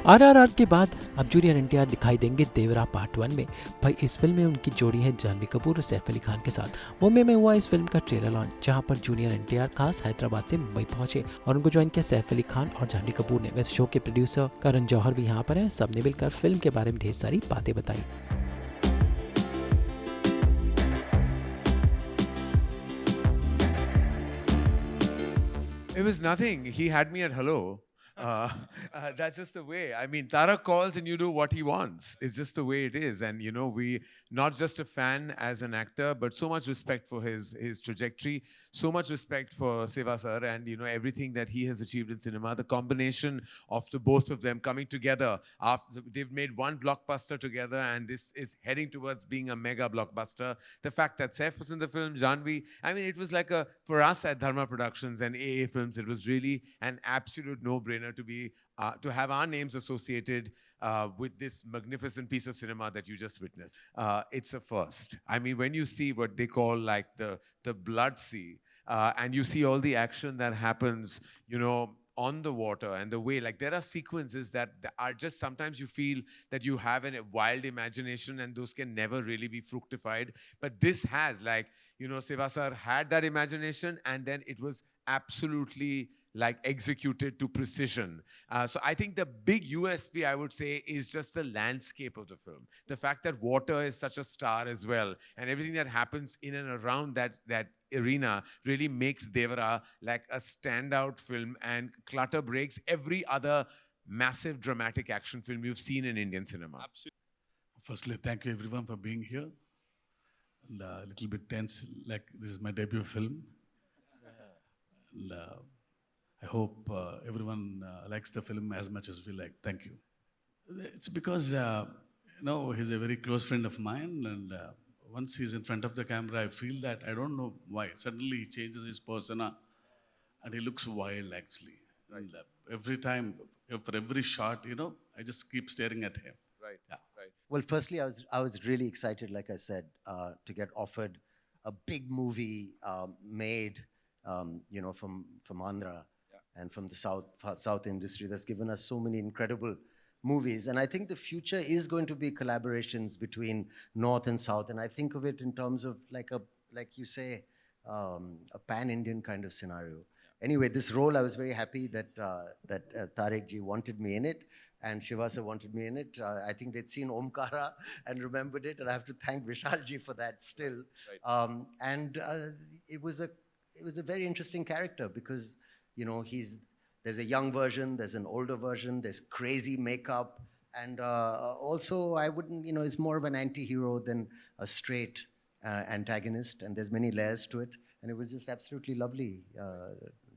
आरआरआर के बाद अब जूनियर एनटीआर दिखाई देंगे देवरा पार्ट 1 में। भाई इस फिल्म में उनकी जोड़ी है जानवी कपूर और सैफ अली खान के साथ। मुंबई में हुआ इस फिल्म का ट्रेलर लॉन्च, जहां पर जूनियर एनटीआर खास हैदराबाद से मुंबई पहुंचे और उनको ज्वाइन किया सैफ अली खान और जानवी कपूर ने। वैसे शो के प्रोड्यूसर करण जौहर भी यहाँ पर हैं। सबने मिलकर फिल्म के बारे में ढेर सारी बातें बताई। It was nothing. He had me at hello. That's just the way. I mean, Tara calls and you do what he wants. It's just the way it is. And, you know, we, not just a fan as an actor, but so much respect for his trajectory, so much respect for Seva sir and, you know, everything that he has achieved in cinema. The combination of the both of them coming together, after they've made one blockbuster together, and this is heading towards being a mega blockbuster. The fact that Saif was in the film, Janhvi, I mean, it was like for us at Dharma Productions and AA Films, it was really an absolute no-brainer to have our names associated with this magnificent piece of cinema that you just witnessed. It's a first. I mean, when you see what they call like the blood sea, and you see all the action that happens, you know, on the water and the way, like there are sequences that are just, sometimes you feel that you have a wild imagination and those can never really be fructified. But this has, like, you know, Seva sir had that imagination and then it was absolutely like executed to precision. So I think the big USP, I would say, is just the landscape of the film. The fact that water is such a star as well, and everything that happens in and around that arena really makes Devara like a standout film and clutter breaks every other massive dramatic action film you've seen in Indian cinema. Absolutely. Firstly, thank you everyone for being here. And, a little bit tense, like this is my debut film. And, I hope everyone likes the film as much as we like. Thank you. It's because, you know, he's a very close friend of mine, and once he's in front of the camera, I feel that, I don't know why, suddenly he changes his persona and he looks wild actually. Right. And, every time, for every shot, you know, I just keep staring at him. Right. Yeah. Right. Well, firstly, I was really excited, like I said, to get offered a big movie made, you know, from Andhra. And from the South industry that's given us so many incredible movies. And I think the future is going to be collaborations between North and South. And I think of it in terms of like you say, a pan-Indian kind of scenario. Anyway, this role, I was very happy that Tariq ji wanted me in it, and Shivasa wanted me in it. I think they'd seen Omkara and remembered it, and I have to thank Vishal ji for that still. Right. It was a very interesting character because, you know, there's a young version, there's an older version, there's crazy makeup, and also I wouldn't, you know, it's more of an anti-hero than a straight antagonist, and there's many layers to it, and it was just absolutely lovely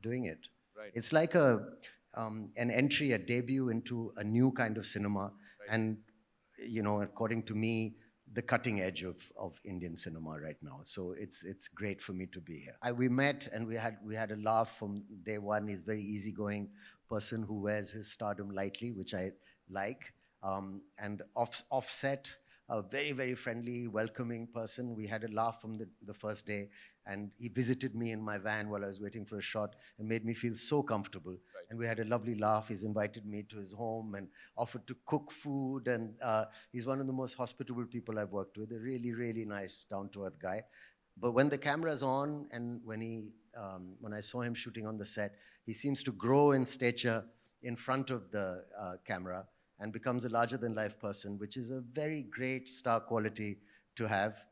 doing it. Right. It's like an entry, a debut into a new kind of cinema, right. And, you know, according to me, the cutting edge of Indian cinema right now. So it's great for me to be here. We met and we had a laugh from day one. He's a very easygoing person who wears his stardom lightly, which I like. And offset, a very, very friendly, welcoming person. We had a laugh from the first day, and he visited me in my van while I was waiting for a shot and made me feel so comfortable. Right. And we had a lovely laugh. He's invited me to his home and offered to cook food, and he's one of the most hospitable people I've worked with, a really, really nice, down-to-earth guy. But when the camera's on and when I saw him shooting on the set, he seems to grow in stature in front of the camera and becomes a larger-than-life person, which is a very great star quality to have.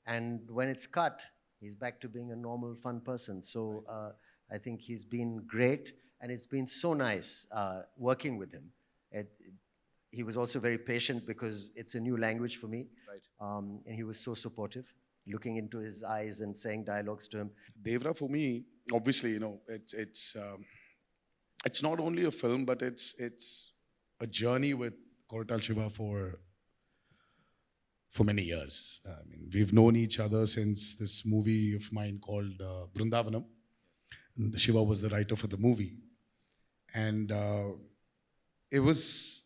And when it's cut, he's back to being a normal, fun person. So I think he's been great, and it's been so nice working with him. He was also very patient because it's a new language for me. Right. And he was so supportive, looking into his eyes and saying dialogues to him. Devara, for me, obviously, you know, it's not only a film, but it's a journey with Koratal Shiva for many years. I mean, we've known each other since this movie of mine called Brindavanam. And Shiva was the writer for the movie. And it was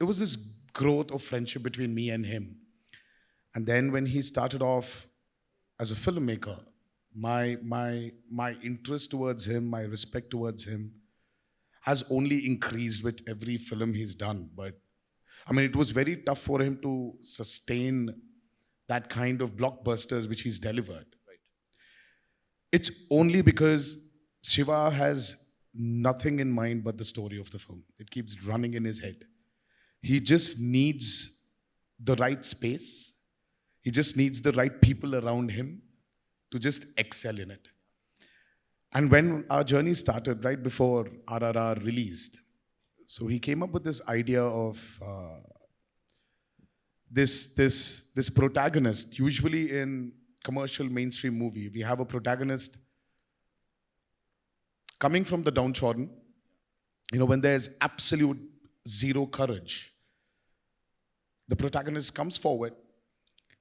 this growth of friendship between me and him. And then when he started off as a filmmaker, my interest towards him, my respect towards him, has only increased with every film he's done. But I mean, it was very tough for him to sustain that kind of blockbusters which he's delivered. It's only because Shiva has nothing in mind but the story of the film. It keeps running in his head. He just needs the right space. He just needs the right people around him to just excel in it. And when our journey started, right before RRR released, so he came up with this idea of this protagonist. Usually in commercial mainstream movie, we have a protagonist coming from the downtrodden. You know, when there's absolute zero courage, the protagonist comes forward,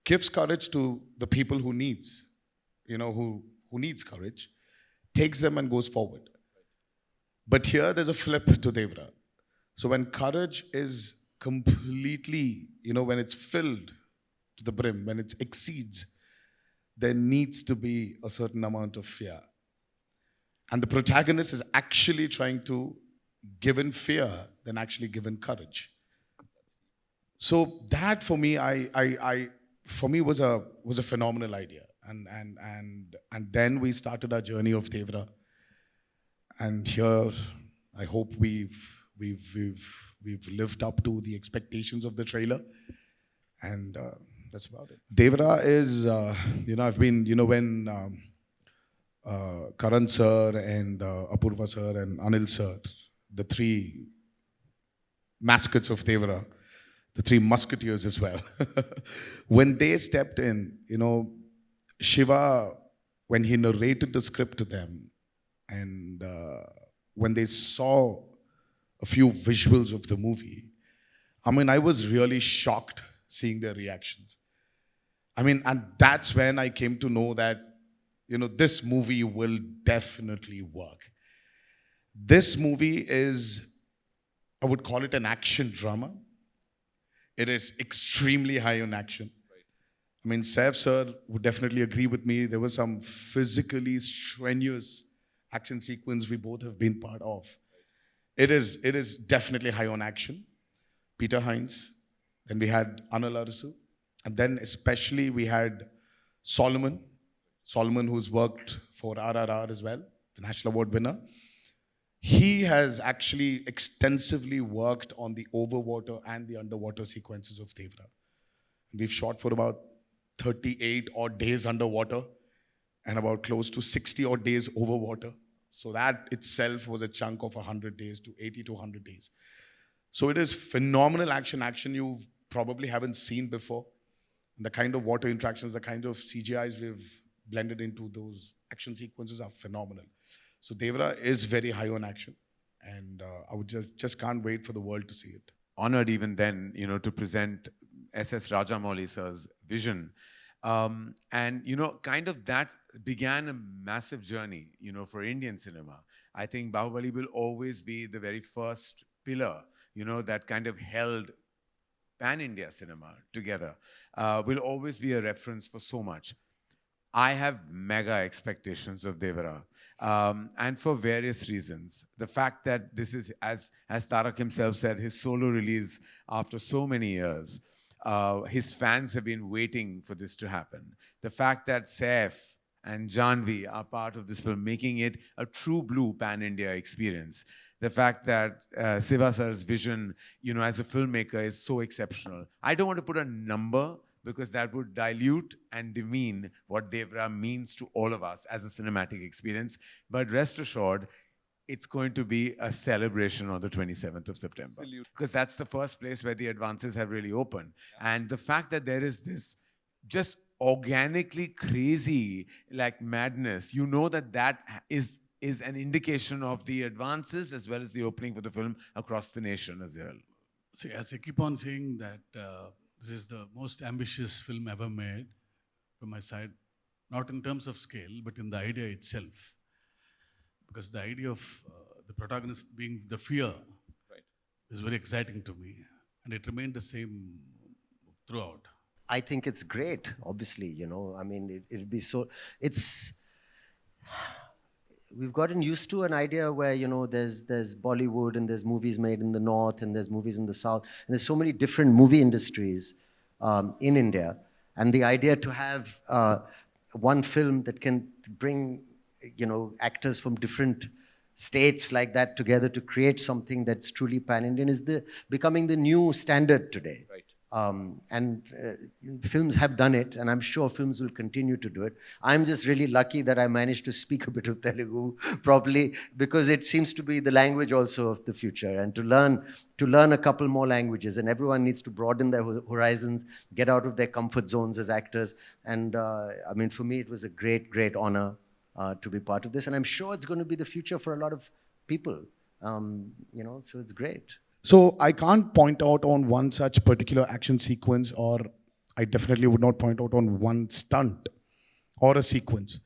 gives courage to the people who needs, who needs courage, takes them and goes forward. But here there's a flip to Devara. So when courage is completely, when it's filled to the brim, when it exceeds, there needs to be a certain amount of fear. And the protagonist is actually trying to give in fear than actually give in courage. So that for me, was a phenomenal idea. And then we started our journey of Devara. And here, I hope we've lived up to the expectations of the trailer, and that's about it. Devara is, I've been, when Karan sir and Apurva sir and Anil sir, the three mascots of Devara, the three musketeers as well, when they stepped in, Shiva, when he narrated the script to them, and when they saw a few visuals of the movie, I mean, I was really shocked seeing their reactions. I mean, and that's when I came to know that, this movie will definitely work. This movie is, I would call it an action drama. It is extremely high on action. I mean, Saif sir would definitely agree with me. There was some physically strenuous action sequence we both have been part of. It is definitely high on action. Peter Hines, then we had Anil Arasu, and then especially we had Solomon, who's worked for RRR as well, the National Award winner. He has actually extensively worked on the overwater and the underwater sequences of Devara. We've shot for about 38 odd days underwater and about close to 60 odd days over water. So that itself was a chunk of 100 days to 80 to 100 days. So it is phenomenal action you probably haven't seen before. The kind of water interactions, the kind of CGIs we've blended into those action sequences are phenomenal. So Devara is very high on action, and I would just can't wait for the world to see it. Honored even then, to present S.S. Rajamouli sir's vision. And, kind of that began a massive journey, for Indian cinema. I think Bahubali will always be the very first pillar, that kind of held pan-India cinema together. Will always be a reference for so much. I have mega expectations of Devara, and for various reasons. The fact that this is, as Tarak himself said, his solo release after so many years. His fans have been waiting for this to happen. The fact that Saif and Janhvi are part of this film, making it a true blue pan-India experience. The fact that Siva sir's vision, as a filmmaker is so exceptional. I don't want to put a number because that would dilute and demean what Devara means to all of us as a cinematic experience. But rest assured, it's going to be a celebration on the 27th of September. Because that's the first place where the advances have really opened. Yeah. And the fact that there is this just organically crazy like madness, that is an indication of the advances as well as the opening for the film across the nation as well. See, as I keep on saying that this is the most ambitious film ever made from my side, not in terms of scale, but in the idea itself. Because the idea of the protagonist being the fear is very exciting to me. And it remained the same throughout. I think it's great, obviously, I mean, it'll be so, we've gotten used to an idea where, you know, there's Bollywood and there's movies made in the north and there's movies in the south, and there's so many different movie industries in India, and the idea to have one film that can bring, you know, actors from different states like that together to create something that's truly pan-Indian is becoming the new standard today. Right. And films have done it, and I'm sure films will continue to do it. I'm just really lucky that I managed to speak a bit of Telugu properly, because it seems to be the language also of the future, and to learn a couple more languages, and everyone needs to broaden their horizons, get out of their comfort zones as actors. And I mean, for me, it was a great honor to be part of this, and I'm sure it's going to be the future for a lot of people. You know, so it's great. So I can't point out on one such particular action sequence, or I definitely would not point out on one stunt or a sequence.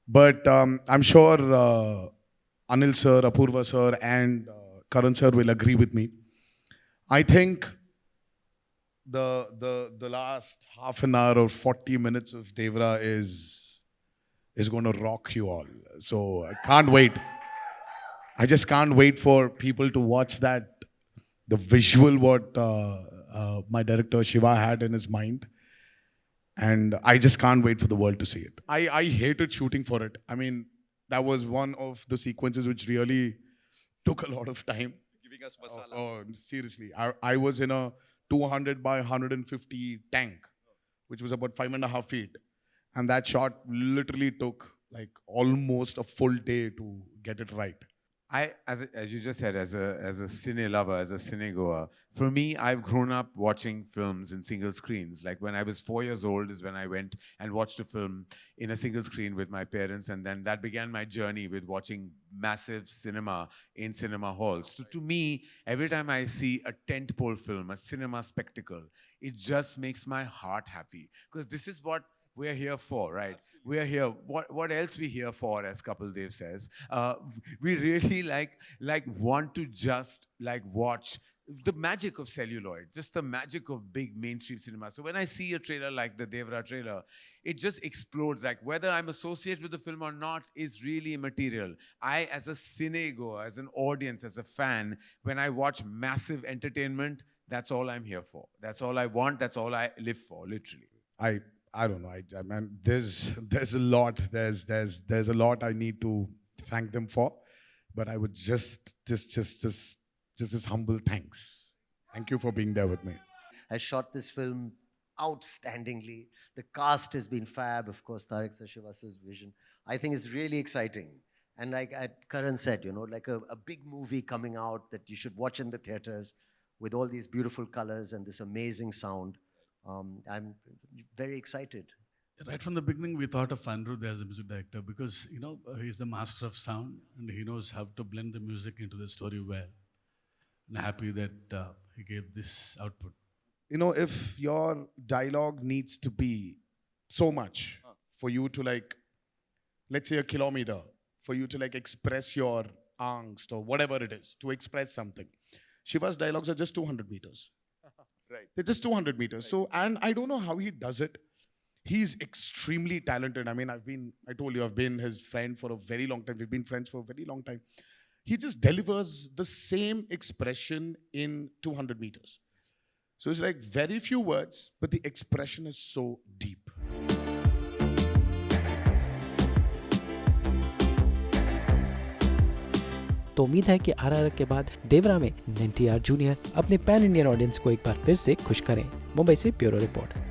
But I'm sure Anil sir, Apurva sir and Karan sir will agree with me. I think the last half an hour or 40 minutes of Devara is going to rock you all. So I can't wait. I just can't wait for people to watch that. The visual what my director Shiva had in his mind, and I just can't wait for the world to see it. I hated shooting for it. I mean, that was one of the sequences which really took a lot of time. Giving us masala. Oh, seriously. I was in a 200 by 150 tank, which was about 5.5 feet. And that shot literally took like almost a full day to get it right. As you just said, as a cine lover, as a cine goer, for me, I've grown up watching films in single screens. Like when I was 4 years old is when I went and watched a film in a single screen with my parents, and then that began my journey with watching massive cinema in cinema halls. So to me, every time I see a tentpole film, a cinema spectacle, it just makes my heart happy, because this is what we're here for, right? Absolutely. We're here. What else we here for, as Kapil Dev says? We really like want to just like watch the magic of celluloid, just the magic of big mainstream cinema. So when I see a trailer like the Devara trailer, it just explodes. Like whether I'm associated with the film or not is really immaterial. I, as a cine goer, as an audience, as a fan, when I watch massive entertainment, that's all I'm here for. That's all I want. That's all I live for, literally. I don't know. I mean, there's a lot. There's a lot I need to thank them for, but I would just this humble thanks. Thank you for being there with me. I shot this film outstandingly. The cast has been fab. Of course, Tarak Sashivas's vision. I think it's really exciting. And like Karan said, you know, like a big movie coming out that you should watch in the theaters with all these beautiful colors and this amazing sound. I'm very excited. Right from the beginning, we thought of Anirudh as a music director because, you know, he's the master of sound and he knows how to blend the music into the story well. And happy that he gave this output. You know, if your dialogue needs to be so much for you to like, let's say a kilometer, for you to like express your angst or whatever it is, to express something. Shiva's dialogues are just 200 meters. Right. They're just 200 meters. Right. So, and I don't know how he does it. He's extremely talented. I mean, I told you, I've been his friend for a very long time. We've been friends for a very long time. He just delivers the same expression in 200 meters. So it's like very few words, but the expression is so deep. तो उम्मीद है कि आरआरआर के बाद देवरा में NTR junior अपने pan Indian audience को एक बार फिर से खुश करें। मुंबई से ब्यूरो रिपोर्ट।